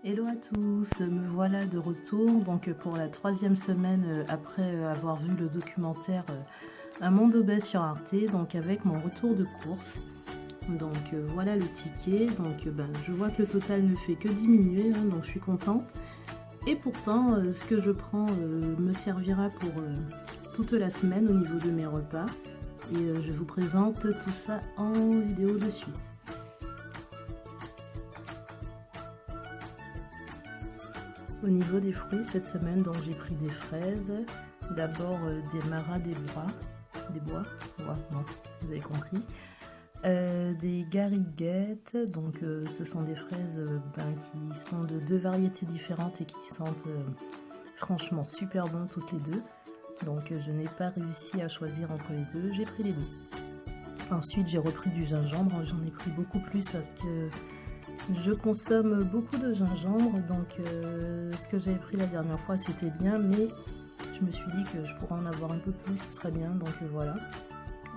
Hello à tous, me voilà de retour donc pour la 3e semaine après avoir vu le documentaire Un monde obèse sur Arte, donc avec mon retour de course. Donc voilà le ticket, donc je vois que le total ne fait que diminuer, hein, donc je suis contente. Et pourtant ce que je prends me servira pour toute la semaine au niveau de mes repas. Et je vous présente tout ça en vidéo de suite. Au niveau des fruits, cette semaine, donc j'ai pris des fraises, d'abord des maras des bois, bon, vous avez compris, des gariguettes, donc ce sont des fraises qui sont de 2 variétés différentes et qui sentent franchement super bon toutes les deux, donc je n'ai pas réussi à choisir entre les deux, j'ai pris les deux. Ensuite j'ai repris du gingembre, j'en ai pris beaucoup plus parce que je consomme beaucoup de gingembre, donc ce que j'avais pris la dernière fois c'était bien, mais je me suis dit que je pourrais en avoir un peu plus, ce serait bien, donc voilà.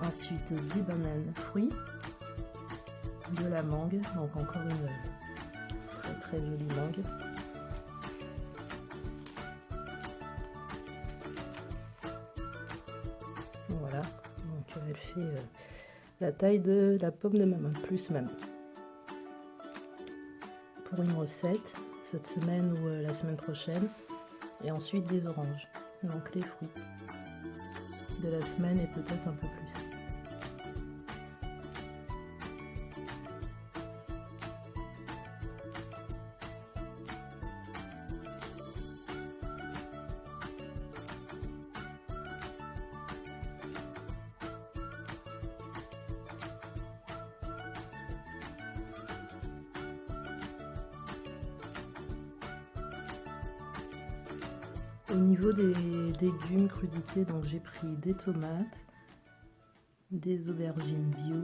Ensuite des bananes fruits, de la mangue, donc encore une très jolie mangue. Voilà, donc elle fait la taille de la pomme de ma main, plus même. Pour une recette, cette semaine ou la semaine prochaine. Et ensuite des oranges, donc les fruits de la semaine et peut-être un peu plus. Au niveau des légumes crudités, donc j'ai pris des tomates, des aubergines bio,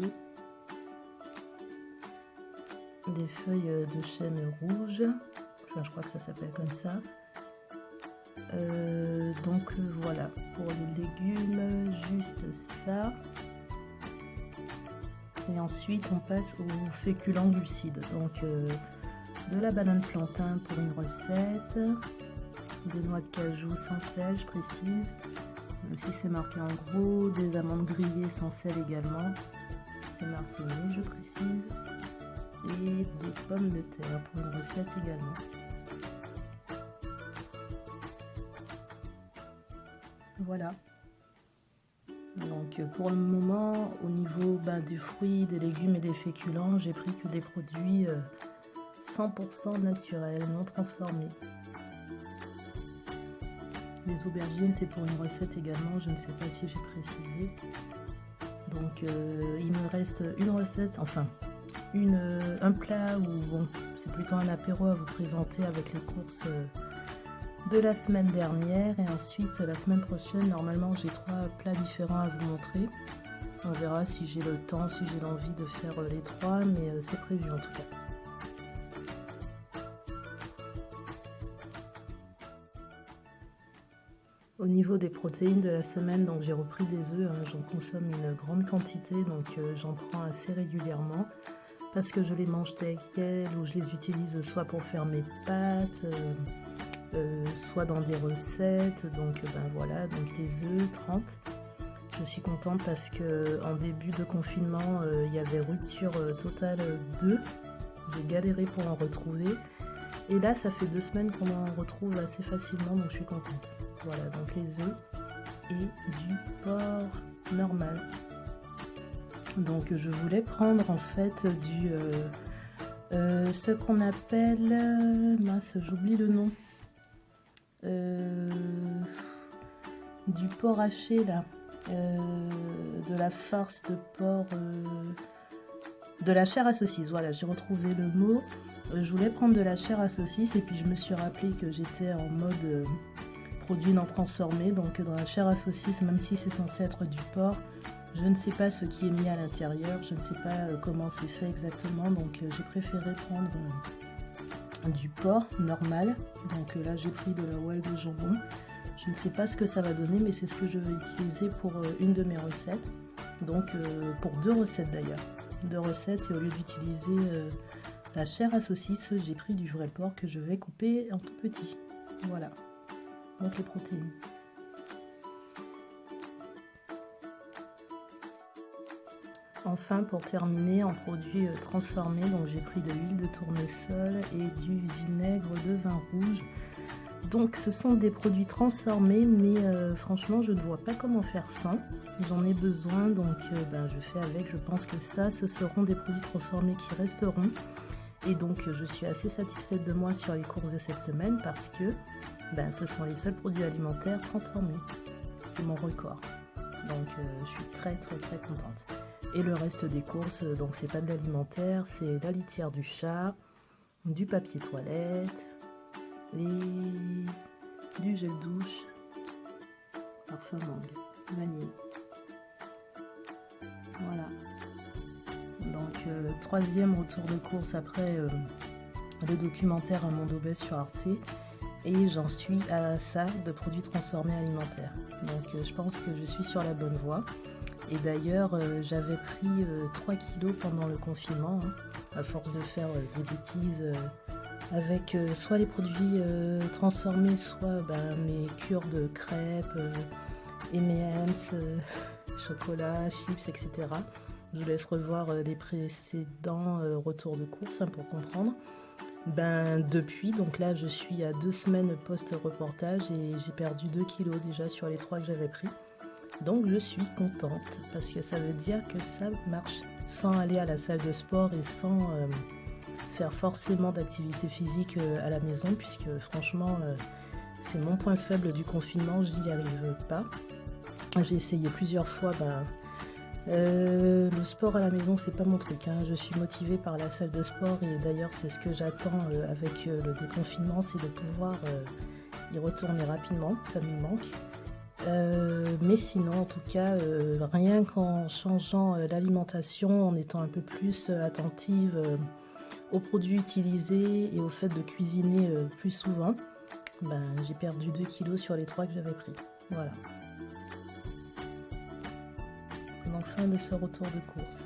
des feuilles de chêne rouge, enfin je crois que ça s'appelle comme ça. Donc voilà, pour les légumes, juste ça. Et ensuite on passe aux féculents glucides, donc de la banane plantain pour une recette, des noix de cajou sans sel, je précise, même si c'est marqué en gros, des amandes grillées sans sel également, c'est marqué mais je précise, et des pommes de terre pour une recette également. Voilà. Donc pour le moment, au niveau des fruits, des légumes et des féculents, j'ai pris que des produits 100% naturels, non transformés. Les aubergines, c'est pour une recette également, je ne sais pas si j'ai précisé. Donc il me reste une recette, enfin un plat ou bon, c'est plutôt un apéro à vous présenter avec les courses de la semaine dernière. Et ensuite la semaine prochaine, normalement j'ai 3 plats différents à vous montrer. On verra si j'ai le temps, si j'ai l'envie de faire les 3, mais c'est prévu en tout cas. Au niveau des protéines de la semaine, donc j'ai repris des œufs, hein, j'en consomme une grande quantité, donc j'en prends assez régulièrement parce que je les mange tels quels ou je les utilise soit pour faire mes pâtes, soit dans des recettes, donc voilà, donc les œufs 30. Je suis contente parce que en début de confinement il y avait rupture totale d'œufs, j'ai galéré pour en retrouver. Et là, ça fait 2 semaines qu'on en retrouve assez facilement, donc je suis contente. Voilà, donc les œufs et du porc normal. Donc je voulais prendre en fait ce qu'on appelle, mince, j'oublie le nom, du porc haché là, de la farce de porc, de la chair à saucisse. Voilà, j'ai retrouvé le mot. Je voulais prendre de la chair à saucisse et puis je me suis rappelé que j'étais en mode produit non transformé, donc dans la chair à saucisse, même si c'est censé être du porc, je ne sais pas ce qui est mis à l'intérieur, je ne sais pas comment c'est fait exactement, donc j'ai préféré prendre du porc normal. Donc là j'ai pris de la whey de jambon, je ne sais pas ce que ça va donner, mais c'est ce que je vais utiliser pour une de mes recettes, donc pour 2 recettes d'ailleurs, 2 recettes, et au lieu d'utiliser La chair à saucisse, j'ai pris du vrai porc que je vais couper en tout petit. Voilà, donc les protéines. Enfin, pour terminer, en produits transformés, donc j'ai pris de l'huile de tournesol et du vinaigre de vin rouge. Donc ce sont des produits transformés, mais franchement je ne vois pas comment faire sans. J'en ai besoin, donc je fais avec. Je pense que ça, ce seront des produits transformés qui resteront. Et donc je suis assez satisfaite de moi sur les courses de cette semaine parce que ce sont les seuls produits alimentaires transformés. C'est mon record. Donc je suis très contente. Et le reste des courses, donc c'est pas de l'alimentaire, c'est la litière du chat, du papier toilette, du gel douche, parfum mangue, vanille. Voilà. Donc troisième retour de course après le documentaire Un monde obèse sur Arte. Et j'en suis à ça de produits transformés alimentaires. Donc je pense que je suis sur la bonne voie. Et d'ailleurs j'avais pris 3 kilos pendant le confinement, à force de faire des bêtises avec soit les produits transformés, soit mes cures de crêpes, M&M's, chocolat, chips, etc. Je vous laisse revoir les précédents retours de course pour comprendre. Depuis, donc là je suis à 2 semaines post-reportage et j'ai perdu 2 kilos déjà sur les 3 que j'avais pris. Donc je suis contente parce que ça veut dire que ça marche sans aller à la salle de sport et sans faire forcément d'activité physique à la maison, puisque franchement c'est mon point faible du confinement, je n'y arrive pas. J'ai essayé plusieurs fois, le sport à la maison c'est pas mon truc, je suis motivée par la salle de sport et d'ailleurs c'est ce que j'attends avec le déconfinement, c'est de pouvoir y retourner rapidement, ça me manque. Mais sinon en tout cas rien qu'en changeant l'alimentation, en étant un peu plus attentive aux produits utilisés et au fait de cuisiner plus souvent, j'ai perdu 2 kilos sur les 3 que j'avais pris. Voilà. Donc fin de ce retour de course.